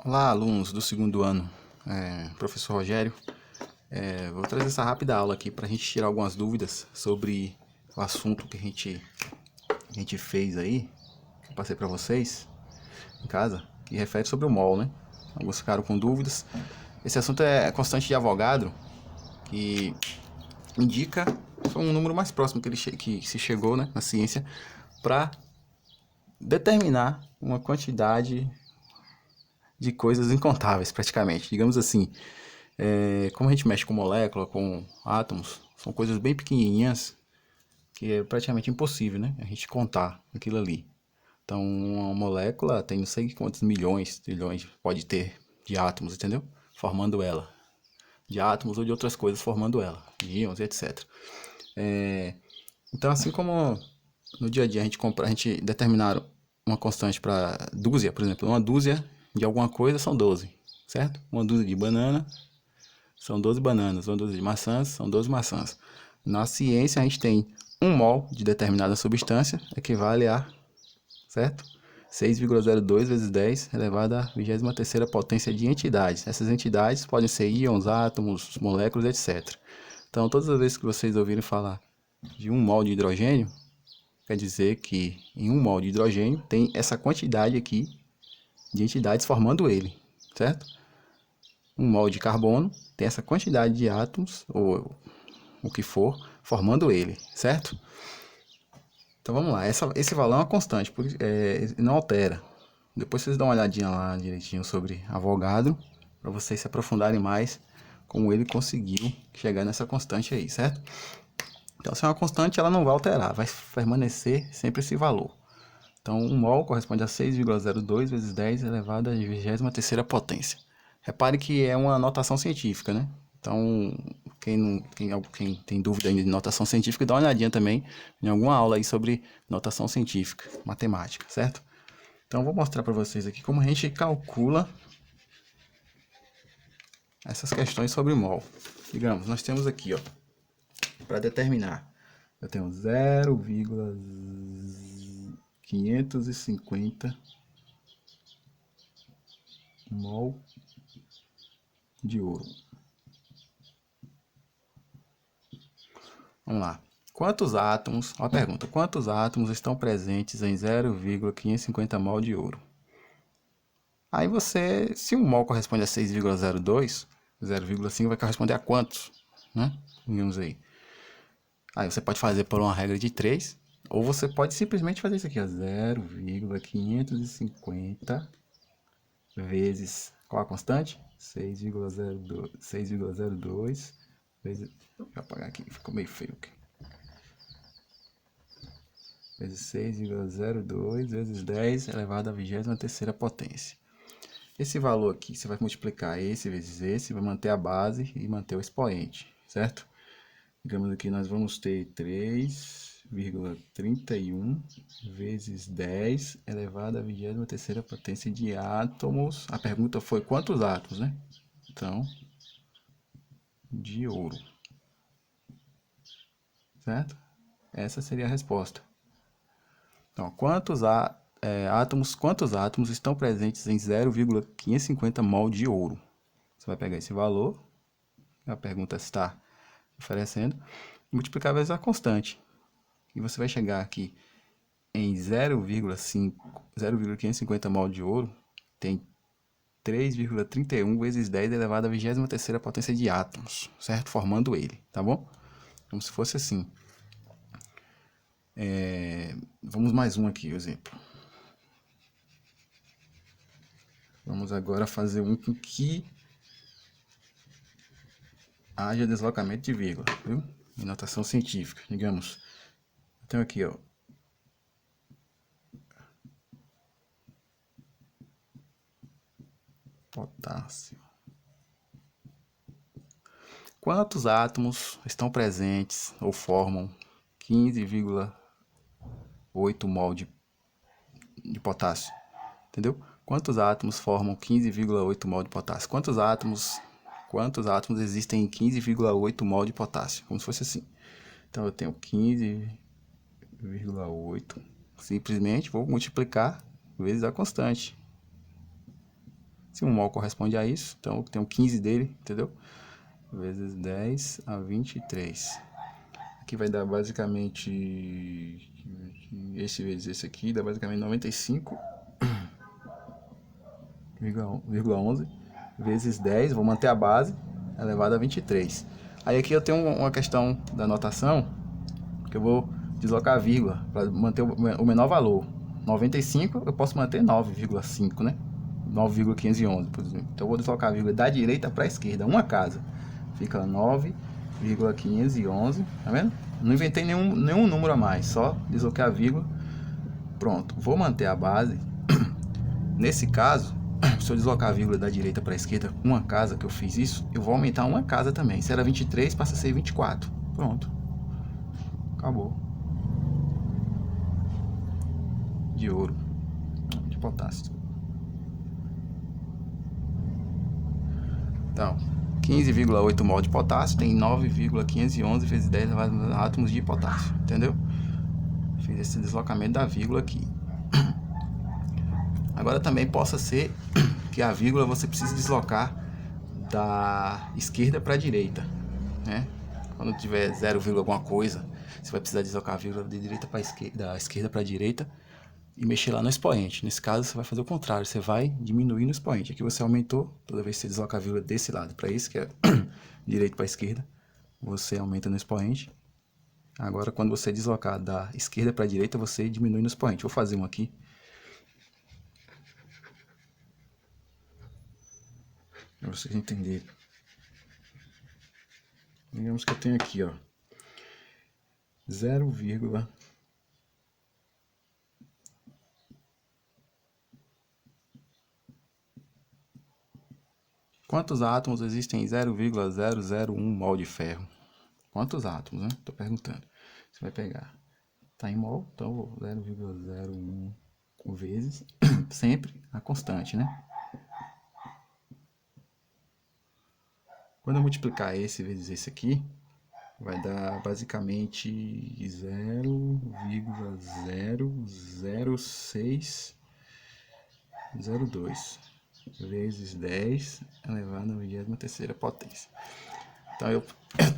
Olá, alunos do segundo ano, professor Rogério. Vou trazer essa rápida aula aqui para a gente tirar algumas dúvidas sobre o assunto que a gente fez aí, que eu passei para vocês em casa, que refere sobre o mol, né? Alguns ficaram com dúvidas. Esse assunto é constante de Avogadro, que indica, foi um número mais próximo que se chegou, né, na ciência, para determinar uma quantidade de coisas incontáveis, praticamente. Digamos assim, como a gente mexe com molécula, com átomos, são coisas bem pequenininhas que é praticamente impossível, né? A gente contar aquilo ali. Então, uma molécula tem não sei quantos milhões, trilhões pode ter de átomos, entendeu? Formando ela. De átomos ou de outras coisas formando ela. De íons, etc. Então, assim como no dia a dia a gente determinar uma constante para dúzia, por exemplo, uma dúzia de alguma coisa são 12, certo? Uma dúzia de banana são 12 bananas, uma dúzia de maçãs são 12 maçãs. Na ciência, a gente tem 1 mol de determinada substância, equivale a, certo? 6,02 vezes 10 elevado à 23ª potência de entidades. Essas entidades podem ser íons, átomos, moléculas, etc. Então, todas as vezes que vocês ouvirem falar de 1 mol de hidrogênio, quer dizer que em 1 mol de hidrogênio tem essa quantidade aqui de entidades formando ele, certo? 1 mol de carbono tem essa quantidade de átomos, ou o que for, formando ele, certo? Então vamos lá, esse valor é uma constante, não altera. Depois vocês dão uma olhadinha lá direitinho sobre Avogadro, para vocês se aprofundarem mais como ele conseguiu chegar nessa constante aí, certo? Então se é uma constante, ela não vai alterar, vai permanecer sempre esse valor. Então 1 mol corresponde a 6,02 vezes 10 elevado à 23ª potência. Repare que é uma notação científica, né? Então, quem tem dúvida ainda de notação científica, dá uma olhadinha também em alguma aula aí sobre notação científica, matemática, certo? Então, eu vou mostrar para vocês aqui como a gente calcula essas questões sobre mol. Digamos, nós temos aqui, ó, para determinar, eu tenho 0,550 mol de ouro. Vamos lá. Quantos átomos, ó a pergunta, quantos átomos estão presentes em 0,550 mol de ouro? Aí você, se 1 mol corresponde a 6,02, 0,5 vai corresponder a quantos, né? Digamos aí. Aí você pode fazer por uma regra de 3, ou você pode simplesmente fazer isso aqui, ó, 0,550 vezes, qual a constante? 6,02, 6,02 vezes, deixa eu apagar aqui, ficou meio feio aqui. Vezes 6,02 vezes 10 elevado à 23ª potência. Esse valor aqui, você vai multiplicar esse vezes esse, vai manter a base e manter o expoente, certo? Digamos aqui, nós vamos ter 3,31 vezes 10 elevado à 23ª potência de átomos. A pergunta foi quantos átomos, né? Então, de ouro, certo? Essa seria a resposta. Então, quantos átomos estão presentes em 0,550 mol de ouro? Você vai pegar esse valor, a pergunta está oferecendo, e multiplicar vezes a constante. E você vai chegar aqui em 0,550 mol de ouro, tem 3,31 vezes 10 elevado à 23ª potência de átomos, certo? Formando ele, tá bom? Como se fosse assim. Vamos mais um aqui, exemplo. Vamos agora fazer um com que haja deslocamento de vírgula, viu? Em notação científica, digamos. Então aqui, ó. Potássio. Quantos átomos estão presentes ou formam 15,8 mol de potássio? Entendeu? Quantos átomos formam 15,8 mol de potássio? Quantos átomos existem em 15,8 mol de potássio? Como se fosse assim. Então eu tenho 15,8. Simplesmente vou multiplicar vezes a constante. Se 1 mol corresponde a isso, então eu tenho 15 dele, entendeu? Vezes 10 a 23. Aqui vai dar basicamente... Esse vezes esse aqui dá basicamente 95,11 vezes 10, vou manter a base, elevado a 23. Aí aqui eu tenho uma questão da notação, que eu vou deslocar a vírgula para manter o menor valor. 95 eu posso manter 9,5, né? 9,511, por exemplo. Então eu vou deslocar a vírgula da direita para a esquerda, uma casa. Fica 9,511, tá vendo? Não inventei nenhum número a mais, só desloquei a vírgula. Pronto, vou manter a base. Nesse caso, se eu deslocar a vírgula da direita para a esquerda, uma casa que eu fiz isso, eu vou aumentar uma casa também. Se era 23, passa a ser 24. Pronto. Acabou. De ouro. De potássio. Então, 15,8 mol de potássio tem 9,511 vezes 10 átomos de potássio. Entendeu? Fiz esse deslocamento da vírgula aqui. Agora também possa ser que a vírgula você precise deslocar da esquerda para a direita, né? Quando tiver 0, alguma coisa, você vai precisar deslocar a vírgula da direita para esquerda, da esquerda para a direita e mexer lá no expoente. Nesse caso, você vai fazer o contrário, você vai diminuir no expoente. Aqui você aumentou, toda vez que você desloca a vírgula desse lado para esse, que é direito para a esquerda, você aumenta no expoente. Agora, quando você deslocar da esquerda para a direita, você diminui no expoente. Vou fazer um aqui. Para vocês entenderem. Digamos que eu tenho aqui, ó, 0, quantos átomos existem em 0,001 mol de ferro? Quantos átomos, né? Tô perguntando. Você vai pegar. Tá em mol, então 0,01 vezes, sempre a constante, né? Quando eu multiplicar esse vezes esse aqui, vai dar basicamente 0,00602 vezes 10 elevado à 23ª potência. Então eu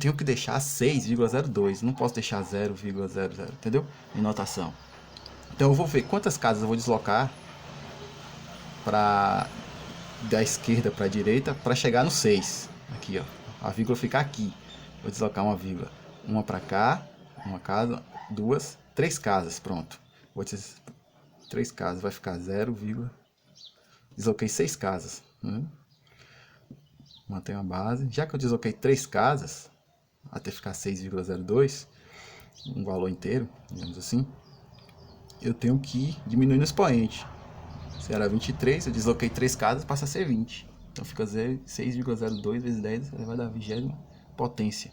tenho que deixar 6,02, não posso deixar 0,00, entendeu? Em notação. Então eu vou ver quantas casas eu vou deslocar da esquerda para a direita para chegar no 6. Aqui, ó. A vírgula fica aqui. Vou deslocar uma vírgula. Uma para cá, uma casa, duas, 3 casas, pronto. Vou dizer 3 casas, vai ficar 0, desloquei 6 casas. Mantenho a base. Já que eu desloquei 3 casas, até ficar 6,02, um valor inteiro, digamos assim, eu tenho que diminuir no expoente. Se era 23, eu desloquei 3 casas, passa a ser 20. Então fica 6,02 vezes 10 elevado à 20ª potência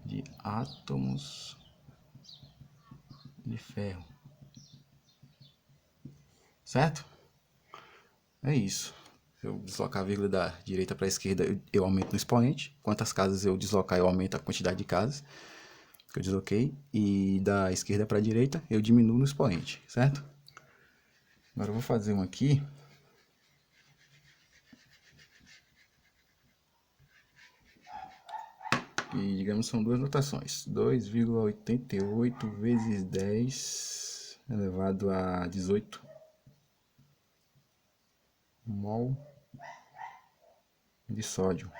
de átomos de ferro. Certo? É isso. Se eu deslocar a vírgula da direita para a esquerda, eu aumento no expoente. Quantas casas eu deslocar, eu aumento a quantidade de casas que eu desloquei. E da esquerda para a direita, eu diminuo no expoente, certo? Agora eu vou fazer um aqui. E digamos são duas notações. 2,88 vezes 10 elevado a 18 mol de sódio.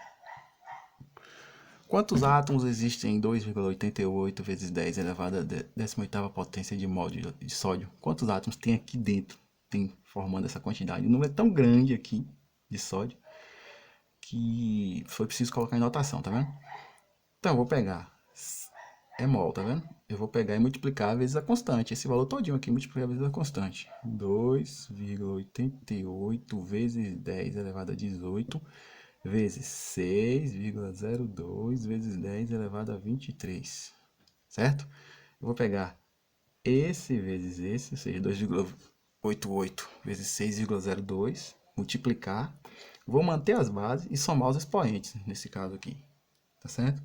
Quantos átomos existem em 2,88 vezes 10 elevado a 18ª potência de mol de sódio? Quantos átomos tem aqui dentro, tem formando essa quantidade? O número é tão grande aqui de sódio que foi preciso colocar em notação, tá vendo? Então eu vou pegar, é mol, tá vendo? Eu vou pegar e multiplicar vezes a constante, esse valor todinho aqui, multiplicar vezes a constante. 2,88 vezes 10 elevado a 18 vezes 6,02 vezes 10 elevado a 23, certo? Eu vou pegar esse vezes esse, ou seja, 2,88 vezes 6,02, multiplicar, vou manter as bases e somar os expoentes, nesse caso aqui, tá certo?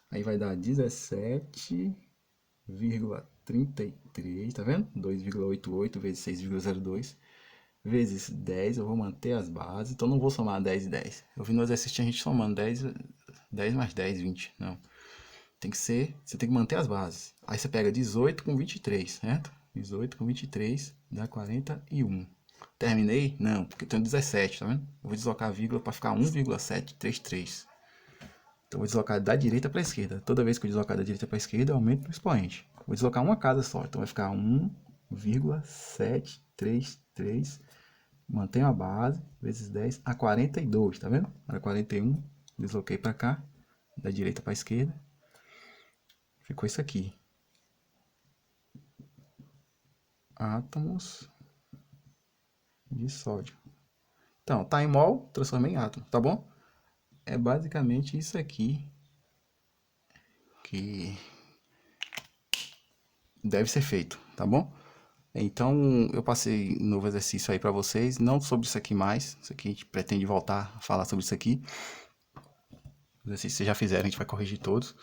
Aí vai dar 17,33, tá vendo? 2,88 vezes 6,02 vezes 10, eu vou manter as bases, então não vou somar 10 e 10. Eu vi no exercício a gente somando 10 mais 10, 20, não. Tem que ser, você tem que manter as bases. Aí você pega 18 com 23, certo? 18 com 23 dá 41. Terminei? Não, porque tem 17, tá vendo? Eu vou deslocar a vírgula para ficar 1,733. Então eu vou deslocar da direita para a esquerda. Toda vez que eu deslocar da direita para a esquerda, eu aumento o expoente. Vou deslocar uma casa só, então vai ficar 1,733. Mantenho a base, vezes 10, a 42, tá vendo? Era 41, desloquei para cá, da direita para a esquerda. Ficou isso aqui. Átomos de sódio. Então, tá em mol, transformei em átomo, tá bom? É basicamente isso aqui que deve ser feito, tá bom? Então, eu passei um novo exercício aí para vocês, não sobre isso aqui mais. Isso aqui a gente pretende voltar a falar sobre isso aqui. Os exercícios que vocês já fizeram, a gente vai corrigir todos.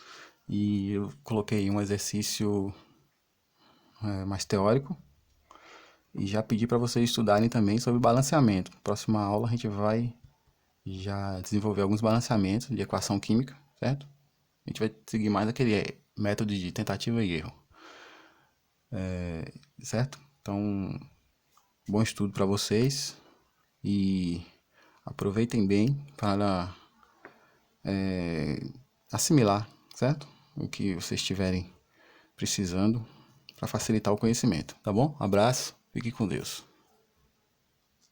E eu coloquei um exercício mais teórico. E já pedi para vocês estudarem também sobre balanceamento. Próxima aula a gente vai já desenvolver alguns balanceamentos de equação química, certo? A gente vai seguir mais aquele método de tentativa e erro. Certo? Então, bom estudo para vocês e aproveitem bem para assimilar, certo? O que vocês estiverem precisando para facilitar o conhecimento, tá bom? Abraço, fique com Deus.